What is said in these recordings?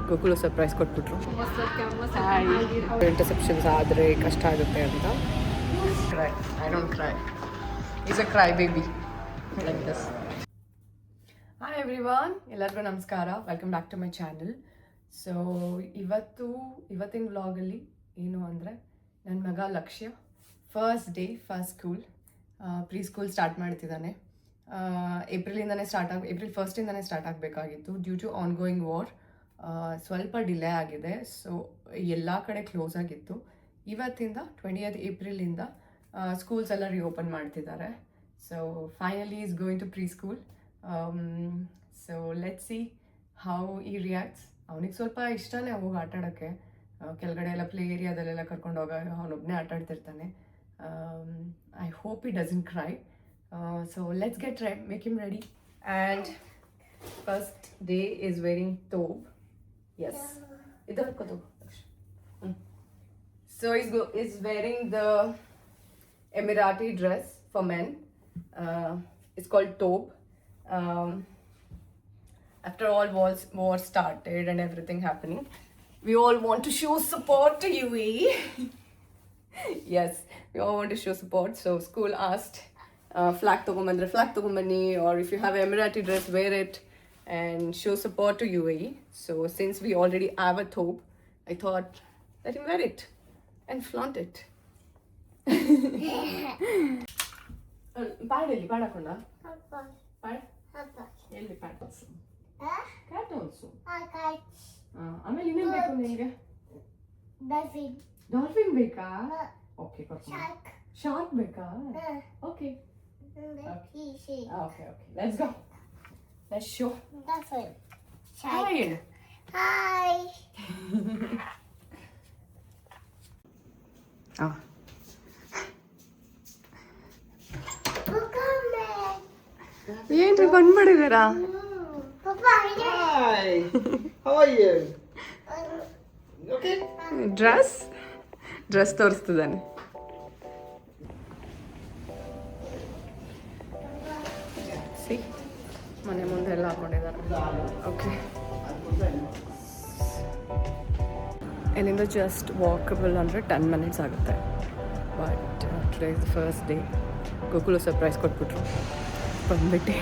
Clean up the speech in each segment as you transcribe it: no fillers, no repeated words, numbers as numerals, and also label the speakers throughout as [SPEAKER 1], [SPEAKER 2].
[SPEAKER 1] ಗೋಕುಲು surprise ಕೊಟ್ಬಿಟ್ರು. ಇಂಟರ್ಸೆಪ್ಷನ್ಸ್ ಆದರೆ ಕಷ್ಟ ಆಗುತ್ತೆ ಅಂತ. Cry, I don't cry, is a cry baby like this. Hi everyone, ಎಲ್ಲರಿಗೂ ನಮಸ್ಕಾರ. Welcome back to my channel. So ಇವತ್ತಿನ ವ್ಲಾಗಲ್ಲಿ ಏನು ಅಂದರೆ, ನನ್ನ ಮಗ Lakshya first day first school, pre school start ಮಾಡ್ತಿದ್ದಾನೆ. ಏಪ್ರಿಲ್ 1 ಸ್ಟಾರ್ಟ್ ಆಗಬೇಕಾಗಿತ್ತು. Due to ongoing war ಸ್ವಲ್ಪ ಡಿಲೇ ಆಗಿದೆ. ಸೊ ಎಲ್ಲ ಕಡೆ ಕ್ಲೋಸ್ ಆಗಿತ್ತು. ಇವತ್ತಿಂದ 20th ಏಪ್ರಿಲಿಂದ ಸ್ಕೂಲ್ಸ್ ಎಲ್ಲ ರಿಓಪನ್ ಮಾಡ್ತಿದ್ದಾರೆ. So finally is going to pre school. So let's see how ಈ ರಿಯಾಕ್ಟ್ಸ್. ಅವನಿಗೆ ಸ್ವಲ್ಪ ಇಷ್ಟನೇ ಹೋಗಿ ಆಟ ಆಡೋಕ್ಕೆ. ಕೆಳಗಡೆ ಎಲ್ಲ ಪ್ಲೇ ಏರಿಯಾದಲ್ಲೆಲ್ಲ ಕರ್ಕೊಂಡು ಹೋಗ ಅವನೊಬ್ಬನೇ ಆಟ ಆಡ್ತಿರ್ತಾನೆ. I hope he doesn't cry. So let's get ready, make him ready. And first day is wearing thobe. Yes. Idhar ko do. So he's wearing the Emirati dress for men. It's called thobe. After all war started and everything happening, we all want to show support to UAE. Yes, we all want to show support. So school asked, flag tagomani, or if you have Emirati dress, wear it and show support to UAE. So since we already have a thobe, I thought let him wear it and flaunt it. Pad hakonda pad elli pad also cat also ಆಮೇಲೆ ಇನ್ನೇನು ಬೇಕು ನಿಮಗೆ? Dolphin ಬೇಕಾ? Okay, shark ಬೇಕಾ? Okay, let's go, let's show. Hi ಏನ್ರಿ ಬಂದ್ಬಿಡಿದ್ದೀರಾ?
[SPEAKER 2] Hi, how are you? Okay.
[SPEAKER 1] Dress ತೋರಿಸ್ತಿದ್ದಾನೆ. See, ಮನೆ ಮುಂದೆ ಎಲ್ಲ ಹಾಕೊಂಡಿದ್ದಾರೆ. ಓಕೆ, ಇಲ್ಲಿಂದ ಜಸ್ಟ್ ವಾಕಬಲ್ ಅಂದರೆ 10 minutes ಆಗುತ್ತೆ. But today is the first day. Gokul surprise ಕೊಟ್ಬಿಟ್ರು ಬಂದ್ಬಿಟ್ಟು.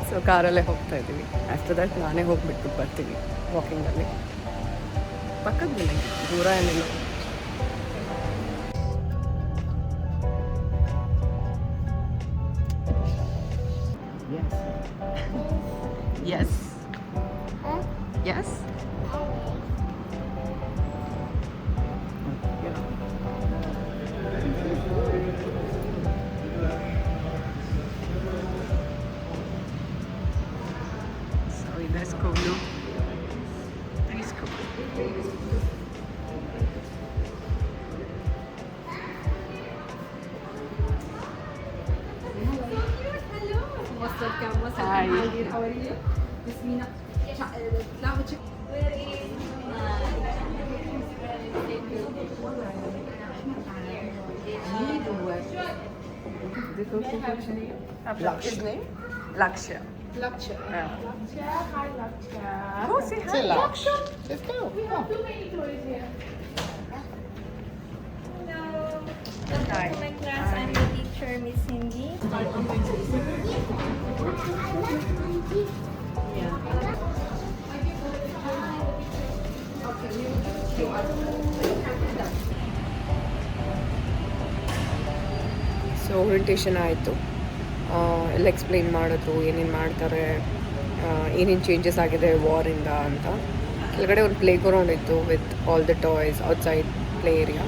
[SPEAKER 1] ಸೊ ಕಾರಲ್ಲೇ ಹೋಗ್ತಾ ಇದ್ದೀವಿ. ಆಫ್ಟರ್ ದ್ಯಾಟ್ ನಾನೇ ಹೋಗಿಬಿಟ್ಟು ಬರ್ತೀನಿ ವಾಕಿಂಗಲ್ಲಿ. ಪಕ್ಕದ ಮನೆ, ದೂರ ಏನಿಲ್ಲ. Yes. Yes. Let's go now. Please go. Hi. How are you? Yasmina. Where is his name? Lakshya.
[SPEAKER 3] Lakshya.
[SPEAKER 1] Yeah.
[SPEAKER 3] Lakshya, hi Lakshya.
[SPEAKER 1] Go say hi.
[SPEAKER 2] Say Lakshya. Let's go.
[SPEAKER 3] We have too many toys here.
[SPEAKER 4] Hello. Welcome to my class. I'm the teacher, Miss Cindy.
[SPEAKER 1] So orientation ಆಯಿತು. ಎಲ್ಲ explain ಮಾಡಿದ್ರು, ಏನೇನು ಮಾಡ್ತಾರೆ, ಏನೇನು changes ಆಗಿದೆ ವಾರಿಂದ ಅಂತ. ಕೆಳಗಡೆ ಒಂದು ಪ್ಲೇ ಗ್ರೌಂಡ್ ಇತ್ತು with all the toys outside play area.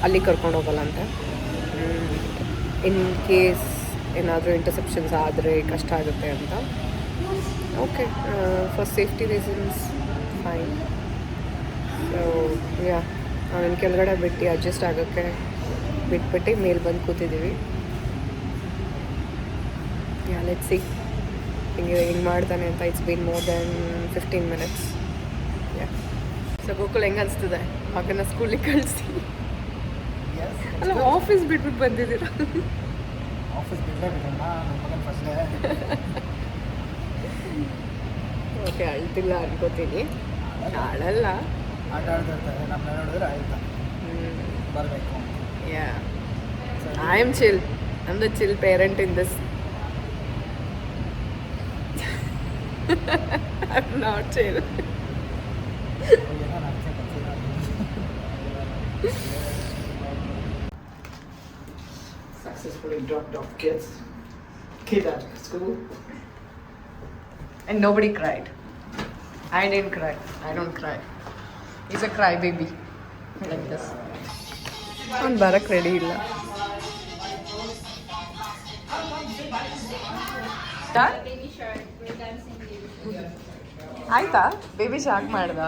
[SPEAKER 1] ಅಲ್ಲಿ ಕರ್ಕೊಂಡು ಹೋಗಲ್ಲಂತೆ. ಇನ್ ಕೇಸ್ ಏನಾದರೂ ಇಂಟರ್ಸೆಪ್ಷನ್ಸ್ ಆದರೆ ಕಷ್ಟ ಆಗುತ್ತೆ ಅಂತ. Okay, for safety reasons fine. So yeah, ನಾವೇನು ಕೆಳಗಡೆ ಬಿಟ್ಟು ಅಡ್ಜಸ್ಟ್ ಆಗೋಕ್ಕೆ ಬಿಟ್ಬಿಟ್ಟು ಮೇಲೆ ಬಂದು ಕೂತಿದ್ದೀವಿ. ಯಾ, ಲೆಟ್ಸ್ ಸಿ ಹಿಂಗೆ ಮಾಡ್ತಾನೆ ಅಂತ. It's been more than 15 minutes. Yeah, so Gokul ಹೆಂಗೆ ಅನಿಸ್ತದೆ ಮಗನ ಸ್ಕೂಲಿಗೆ ಕಳಿಸಿ? ಅಲ್ಲ, ಆಫೀಸ್ ಬಿಟ್ಬಿಟ್ಟು ಬಂದಿದ್ದೀರಾ?
[SPEAKER 2] ಆಫೀಸ್ ಬಿಡಲೇ ಬಿಡಲ್ಲ, ನಮ್ಮ ಮಗನ ಫಸ್ಟ್ ಡೇ.
[SPEAKER 1] ಓಕೆ ಅಳ್ತಿಲ್ಲ ಅನ್ಕೋತೀನಿ. ಅಳಲ್ಲ.
[SPEAKER 2] ಆಟ ಆಡ್ತಿರ್ತಾರೆ, ನಮ್ಮ ನೋಡಿದ್ರೆ ಆಯ್ತಾ ಬರಬೇಕು.
[SPEAKER 1] Yeah I am chill. I am the chill parent in this. I am not chill.
[SPEAKER 2] Successfully dropped off kid at school.
[SPEAKER 1] And nobody cried. I didn't cry. I don't cry. He's a cry baby. Like this. ಅವ್ನು ಬರಕ್ಕೆ ready ಇಲ್ಲ.
[SPEAKER 4] Baby shark. We're dancing baby shark.
[SPEAKER 1] ಆಯ್ತಾ baby shock ಮಾಡ್ದ?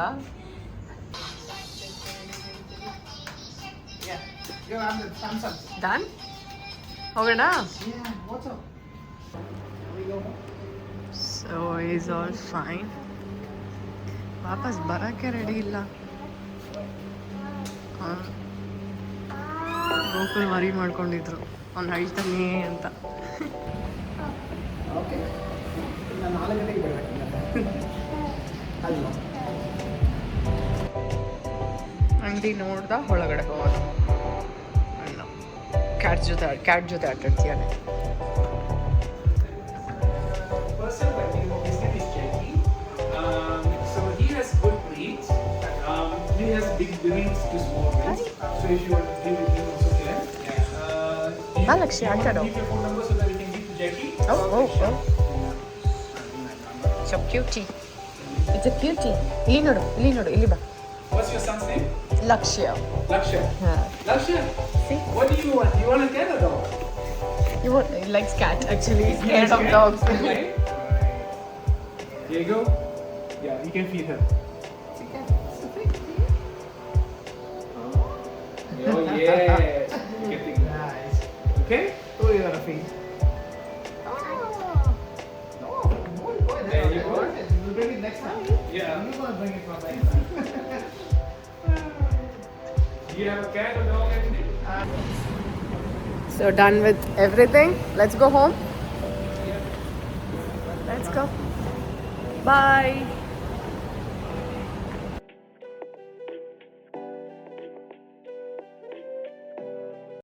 [SPEAKER 2] Go on the thumbs up.
[SPEAKER 1] Done ಹೋಗೋಣ.
[SPEAKER 2] Yeah, what's up? We go home.
[SPEAKER 1] So is all fine. ವಾಪಸ್ ಬರೋಕ್ಕೆ ready ಇಲ್ಲ. Gokul worry ಮಾಡ್ಕೊಂಡಿದ್ರು ಅವ್ನು ಹೇಳ್ತಾನೆ ಅಂತ.
[SPEAKER 2] Okay. ನಾನು 4 ಗಂಟೆಗೆ ಬರಬೇಕು. ಅಲ್ವಾ?
[SPEAKER 1] ಅಂಗಡಿ ನೋಡ್ದ ಒಳಗಡೆ ಹೋಗೋದು. ಅಣ್ಣ ಕ್ಯಾಟ್ ಜೊತೆ ಆಟಾಡ್ತೀಯಾನೆ.
[SPEAKER 5] Person by the name of his name is Jackie. So he has good breeds. He has big breeds to small breeds. So if you want to give it, you also can.
[SPEAKER 1] Lakshya,
[SPEAKER 5] you want to
[SPEAKER 1] Akaro.
[SPEAKER 5] give your phone number so that we can give to Jackie?
[SPEAKER 1] Oh. So cutie. It's a cutie. ಇಲ್ಲಿ ನೋಡು, ಇಲ್ಲಿ ಬಾ.
[SPEAKER 5] What's your son's name?
[SPEAKER 1] ಲಕ್ಷ್ಯ.
[SPEAKER 5] Lakshya.
[SPEAKER 1] Yeah.
[SPEAKER 5] Lakshya,
[SPEAKER 1] See?
[SPEAKER 5] what do you want? You want a cat or dog?
[SPEAKER 1] He likes cat actually. He's scared of
[SPEAKER 5] cat?
[SPEAKER 1] dogs.
[SPEAKER 5] Okay. Here you go. Yeah, you can feed her. Oh yeah. Getting
[SPEAKER 2] Nice.
[SPEAKER 5] okay.
[SPEAKER 2] Who you gonna feed?
[SPEAKER 5] There you go.
[SPEAKER 2] We'll bring it next time.
[SPEAKER 5] Yeah.
[SPEAKER 2] I'm gonna bring it from next time.
[SPEAKER 5] Do you have a cat or dog? Anything?
[SPEAKER 1] So done with everything. Let's go home. Let's go. Bye.